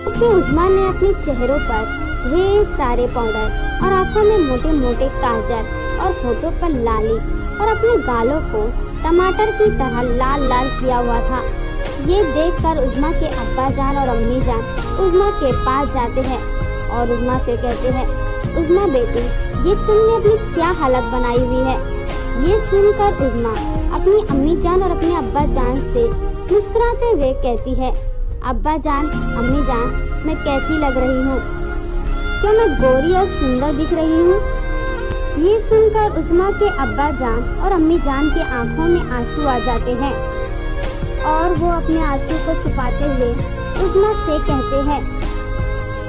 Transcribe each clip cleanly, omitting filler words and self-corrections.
क्योंकि उस्मा ने अपने चेहरों पर ढेर सारे पाउडर और आंखों में मोटे मोटे काजल और होठों पर लाली और अपने गालों को टमाटर की तरह लाल लाल किया हुआ था। ये देखकर उस्मा के अब्बा जान और अम्मी जान उस्मा के पास जाते हैं और उस्मा से कहते हैं, उस्मा बेटी, ये तुमने अपनी क्या हालत बनाई हुई है। ये सुनकर उस्मा अपनी अम्मी जान और अपने अब्बा जान से मुस्कुराते हुए कहती है, अब्बा जान, अम्मी जान, मैं कैसी लग रही हूँ? क्या मैं गोरी और सुंदर दिख रही हूँ? ये सुनकर उस्मा के अब्बा जान और अम्मी जान के आंखों में आंसू आ जाते हैं और वो अपने आंसू को छुपाते हुए उस्मा से कहते हैं,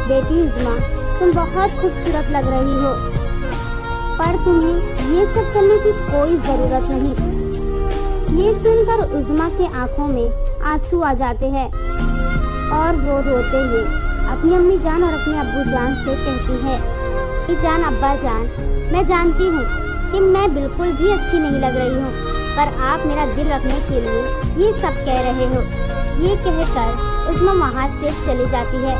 बेटी उस्मा, तुम बहुत खूबसूरत लग रही हो, पर तुम्हें ये सब करने की कोई जरूरत नहीं। ये सुनकर उस्मा के आंखों में आंसू आ जाते हैं और वो रोते हुए अपनी अम्मी जान और अपने अब्बू जान से कहती है, अम्मी जान, अब्बा जान, मैं जानती हूँ कि मैं बिल्कुल भी अच्छी नहीं लग रही हूँ, पर आप मेरा दिल रखने के लिए ये सब कह रहे हो। ये कहकर उस्मा वहाँ से चली जाती है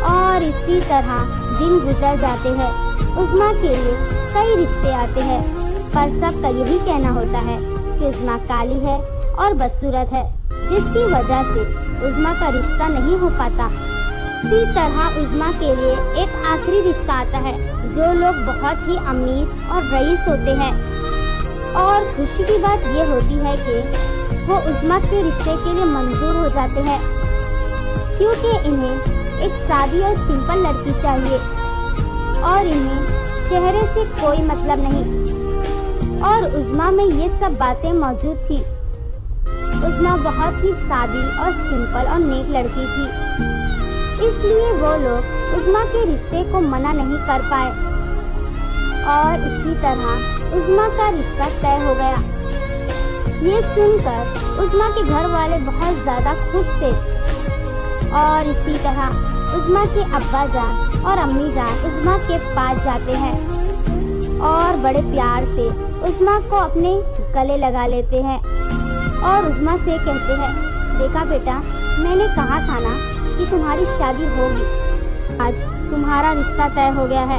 और इसी तरह दिन गुजर जाते हैं। उस्मा के लिए कई रिश्ते आते हैं, पर सबका यही कहना होता है कि उस्मा काली है और बदसूरत है, जिसकी वजह से उस्मा का रिश्ता नहीं हो पाता। इसी तरह उस्मा के लिए एक आखिरी रिश्ता आता है, जो लोग बहुत ही अमीर और रईस होते हैं। और खुशी की बात ये होती है कि वो उस्मा के रिश्ते के लिए मंजूर हो जाते हैं, क्योंकि इन्हें एक सादी और सिंपल लड़की चाहिए और इन्हें चेहरे से कोई मतलब नहीं। और उस्मा में ये सब बातें मौजूद थी। उस्मा बहुत ही सादी और सिंपल और नेक लड़की थी, इसलिए वो लोग उस्मा के रिश्ते को मना नहीं कर पाए और इसी तरह उस्मा का रिश्ता तय हो गया। ये सुनकर उस्मा के घर वाले बहुत ज़्यादा खुश थे और इसी तरह उस्मा के अब्बा जान और अम्मी जान उस्मा के पास जाते हैं और बड़े प्यार से उस्मा को अपने गले लगा लेते हैं और उस्मा से कहते हैं, देखा बेटा, मैंने कहा था ना कि तुम्हारी शादी होगी, आज तुम्हारा रिश्ता तय हो गया है।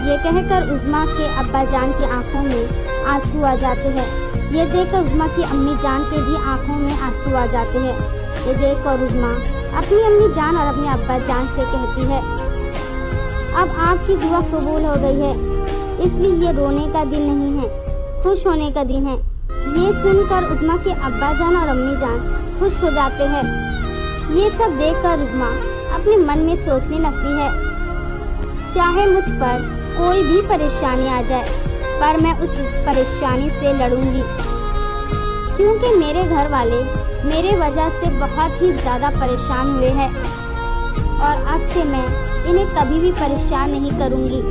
ये कहकर उस्मा के अब्बा जान की आंखों में आंसू आ जाते हैं। ये देखकर उस्मा की अम्मी जान के भी आंखों में आंसू आ जाते हैं। ये देखकर उस्मा अपनी अम्मी जान और अपने अब्बा जान से कहती है, अब आपकी दुआ कबूल हो गई है, इसलिए ये रोने का दिन नहीं है, खुश होने का दिन है। ये सुनकर उस्मा के अब्बा जान और अम्मी जान खुश हो जाते हैं। ये सब देखकर उस्मा अपने मन में सोचने लगती है, चाहे मुझ पर कोई भी परेशानी आ जाए, पर मैं उस परेशानी से लड़ूंगी, क्योंकि मेरे घर वाले मेरे वजह से बहुत ही ज़्यादा परेशान हुए हैं और अब से मैं इन्हें कभी भी परेशान नहीं करूंगी।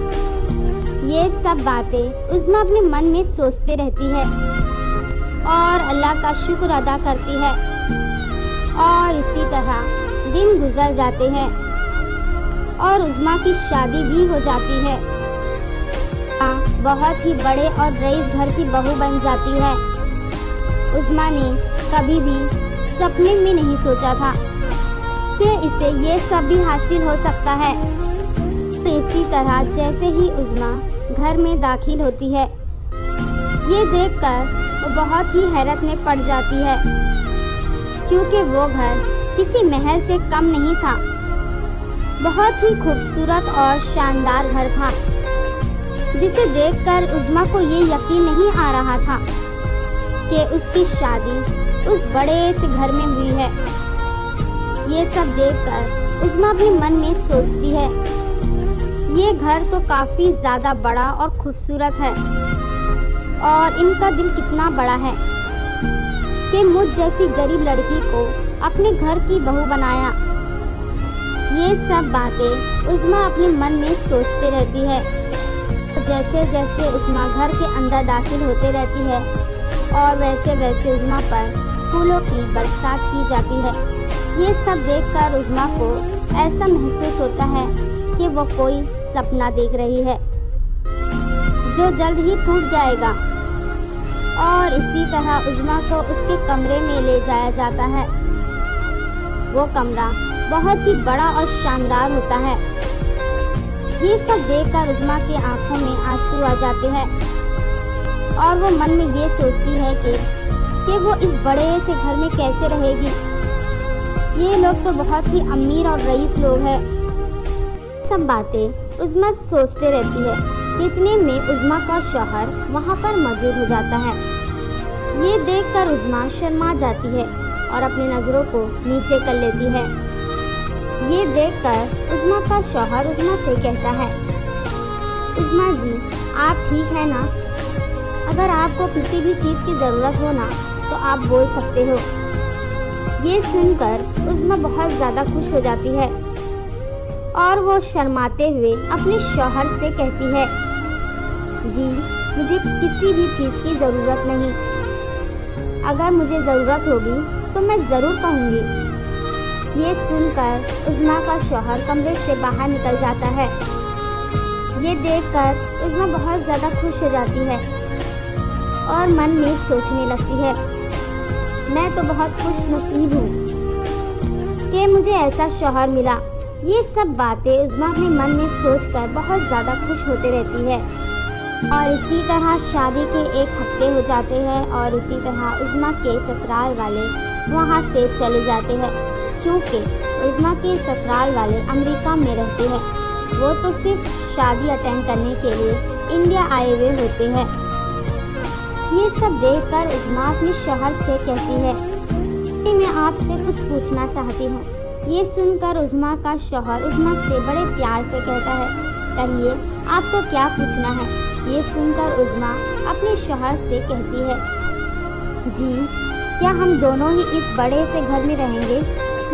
ये सब बातें उस्मा अपने मन में सोचते रहती है और अल्लाह का शुक्र अदा करती है और इसी तरह दिन गुजर जाते हैं और उस्मा की शादी भी हो जाती है। बहुत ही बड़े और रईस घर की बहू बन जाती है। उस्मा ने कभी भी सपने में नहीं सोचा था कि इसे ये सब भी हासिल हो सकता है। इसी तरह जैसे ही उस्मा घर में दाखिल होती है, ये देखकर वो बहुत ही हैरत में पड़ जाती है, क्योंकि वो घर किसी महल से कम नहीं था। बहुत ही खूबसूरत और शानदार घर था, जिसे देखकर उस्मा को ये यकीन नहीं आ रहा था कि उसकी शादी उस बड़े से घर में हुई है। ये सब देखकर उस्मा भी मन में सोचती है, ये घर तो काफ़ी ज़्यादा बड़ा और खूबसूरत है और इनका दिल कितना बड़ा है कि मुझ जैसी गरीब लड़की को अपने घर की बहू बनाया। ये सब बातें उस्मा अपने मन में सोचते रहती है। जैसे जैसे उस्मा घर के अंदर दाखिल होते रहती है और वैसे वैसे उस्मा पर फूलों की बरसात की जाती है। ये सब देखकर उस्मा को ऐसा महसूस होता है कि वो कोई सपना देख रही है जो जल्द ही टूट जाएगा। और इसी तरह उस्मा को उसके कमरे में ले जाया जाता है। वो कमरा बहुत ही बड़ा और शानदार होता है। ये सब देखकर उज़्मा की आंखों में आंसू आ जाते हैं और वो मन में ये सोचती है कि वो इस बड़े से घर में कैसे रहेगी। ये लोग तो बहुत ही अमीर और रईस लोग हैं। सब बातें उज़्मा सोचते रहती है कि इतने में उज़्मा का शौहर वहाँ पर मौजूद हो जाता है। ये देखकर उज़्मा शर्मा जाती है और अपनी नज़रों को नीचे कर लेती है। ये देखकर उज़्मा का शौहर उज़्मा से कहता है, उज़्मा जी, आप ठीक है ना? अगर आपको किसी भी चीज़ की ज़रूरत हो ना तो आप बोल सकते हो। ये सुनकर उज़्मा बहुत ज़्यादा खुश हो जाती है और वो शर्माते हुए अपने शौहर से कहती है, जी, मुझे किसी भी चीज़ की ज़रूरत नहीं। अगर मुझे ज़रूरत होगी तो मैं ज़रूर कहूँगी। ये सुनकर उज़्मा का शौहर कमरे से बाहर निकल जाता है। ये देखकर उज़्मा बहुत ज़्यादा खुश हो जाती है और मन में सोचने लगती है, मैं तो बहुत खुश नसीब हूँ कि मुझे ऐसा शौहर मिला। ये सब बातें उज़्मा अपने मन में सोचकर बहुत ज़्यादा खुश होते रहती है। और इसी तरह शादी के 1 हफ्ते हो जाते हैं और इसी तरह उज़्मा के ससुराल वाले वहाँ से चले जाते हैं, क्योंकि उज़्मा के ससुराल वाले अमेरिका में रहते हैं। वो तो सिर्फ शादी अटेंड करने के लिए इंडिया आए हुए होते हैं। ये सब देखकर उज़्मा अपने शौहर से कहती है कि मैं आपसे कुछ पूछना चाहती हूँ। ये सुनकर उज़्मा का शौहर उज़्मा से बड़े प्यार से कहता है, कहिए, आपको क्या पूछना है? ये सुनकर उज़्मा अपने शौहर से कहती है, जी, क्या हम दोनों ही इस बड़े से घर में रहेंगे?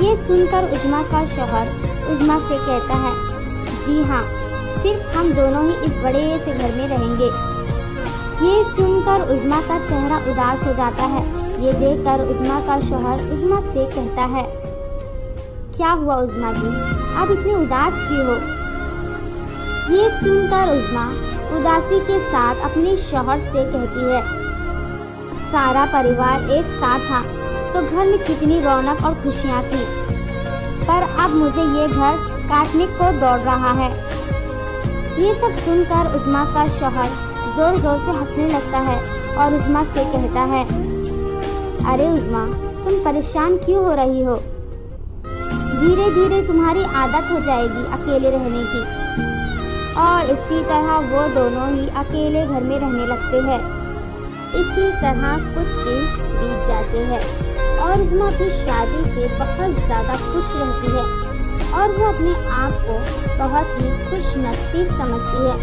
ये सुनकर उज़्मा का शौहर उज़्मा से कहता है, जी हाँ, सिर्फ हम दोनों ही इस बड़े से घर में रहेंगे। ये सुनकर उज़्मा का चेहरा उदास हो जाता है। ये देखकर उज़्मा का शौहर उज़्मा से कहता है, क्या हुआ उज़्मा जी, आप इतने उदास क्यों हो? ये सुनकर उज़्मा उदासी के साथ अपने शौहर से कहती है, सारा परिवार एक साथ था तो घर में कितनी रौनक और खुशियाँ थी, पर अब मुझे ये घर काटने को दौड़ रहा है। ये सब सुनकर उज़्मा का शौहर जोर जोर से हंसने लगता है और उज़्मा से कहता है, अरे उज़्मा, तुम परेशान क्यों हो रही हो? धीरे धीरे तुम्हारी आदत हो जाएगी अकेले रहने की। और इसी तरह वो दोनों ही अकेले घर में रहने लगते हैं। इसी तरह कुछ दिन बीत जाते हैं और उज़्मा अपनी शादी से बहुत ज़्यादा खुश रहती है और वो अपने आप को बहुत ही खुशनसीब समझती है,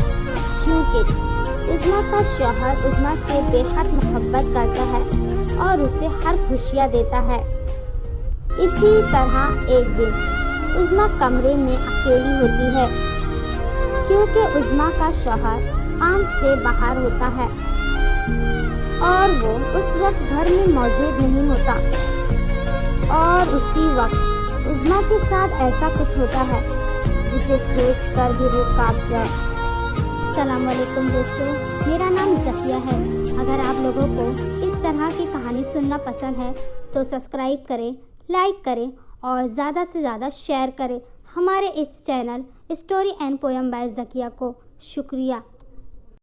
क्योंकि उज़्मा का शौहर उज़्मा से बेहद मोहब्बत करता है और उसे हर खुशियाँ देता है। इसी तरह एक दिन उज़्मा कमरे में अकेली होती है, क्योंकि उज़्मा का शौहर काम से बाहर होता है और वो उस वक्त घर में मौजूद नहीं होता। और उसी वक्त उज़्मा के साथ ऐसा कुछ होता है जिसे सोचकर भी रूह कांप जाए। अस्सलाम वालेकुम दोस्तों, मेरा नाम ज़किया है। अगर आप लोगों को इस तरह की कहानी सुनना पसंद है तो सब्सक्राइब करें, लाइक करें और ज़्यादा से ज़्यादा शेयर करें हमारे इस channel story and poem by Zakia को। शुक्रिया।